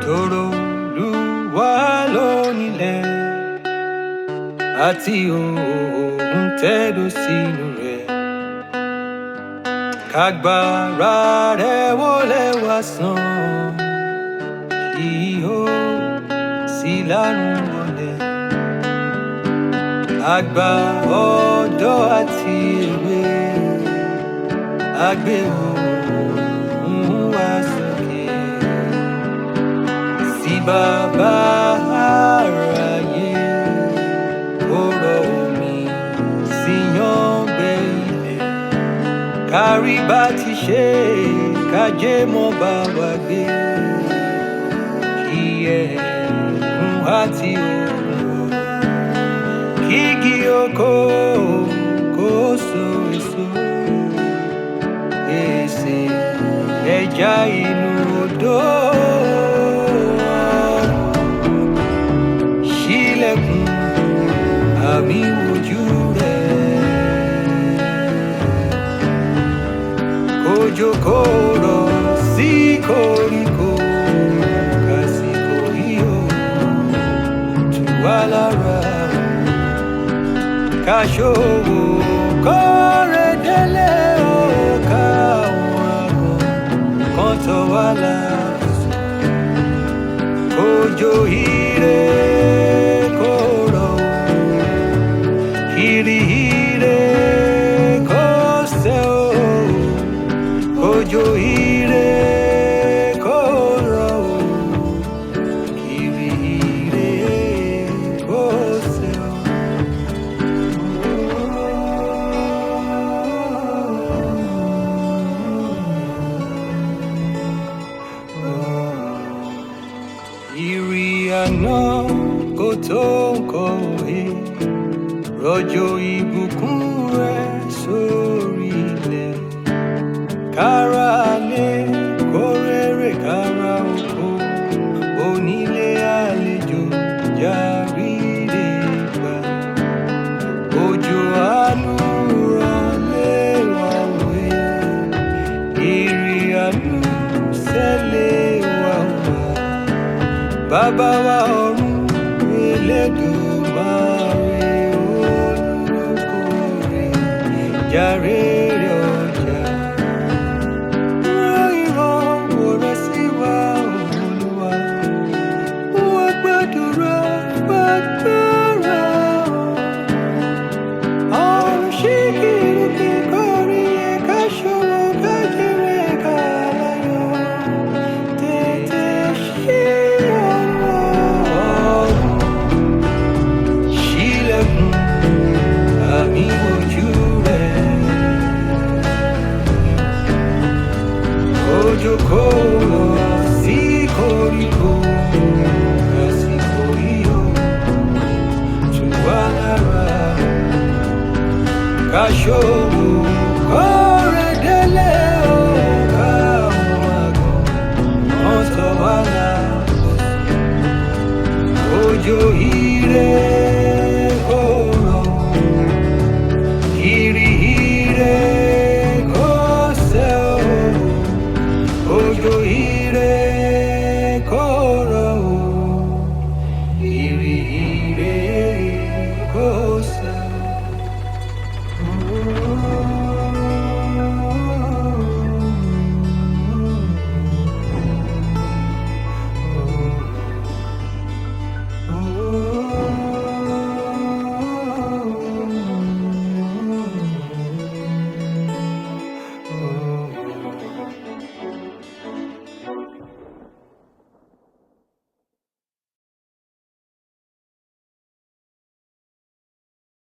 Toro Olúwa ló nílẹ̀ àti ohun tẹ́dó sínú rẹ̀. Kágbára rẹ̀ wọlé wá sàn, kí ó sì lárùn wọlé. Àgbà ọ̀dọ́ àti èwe á gbé ohùn wa sókè sí Baba aráyé. Ó rọ̀ omi sí yángbẹ́ ilẹ̀, kárí bá ti ṣe kájé mọ́ bá wa gbé. Kí ẹ̀rùn àti òòrùn, kígi oko kó so èso, pèsè ẹja inú odò. Ṣílẹ̀kùn àmì ojú rẹ̀, kójò kó rọ̀ sí koríko, kásìkò yíyó tù wá lára. Ká ṣòwò kórè délé o, káwọn àgàn kan tọ̀ wá láṣọ. Kójò ire kó rọ̀, kiri ire kó sẹ̀ o. Kójò ire kó rọ̀ o, kiri ire kó sẹ̀ o. Ìrì àná kò tó kọ̀wé, rọ̀jò ìbùkún rẹ̀ sórí ilẹ̀. Kára lé kó rere kára oko, onílé àlejò járíre gbà. Òjò àánú rọ̀ lé wa wé, ìrì àánú sẹ́lẹ̀ wa wá. Bàbá wa ọ̀run Elédùmarè olùkórè, jàre rẹ̀ ọjà. Rán ìrànwọ́ rẹ̀ sí wa, Olúwa. Wá gbàdúrà gbàgbára. Ọ̀run ṣí kìrìkì kórí ẹ̀ka ṣòwò ká jèrè ká láyọ̀. Tètè ṣí àmì ojú rẹ̀, òjò kó rọ̀ sí koríko, kásìkò yíyó tù wá lára. Ká ṣòwò kórè délé o, káwọn àgàn kan tọ̀ wá láṣọ. Òjò ire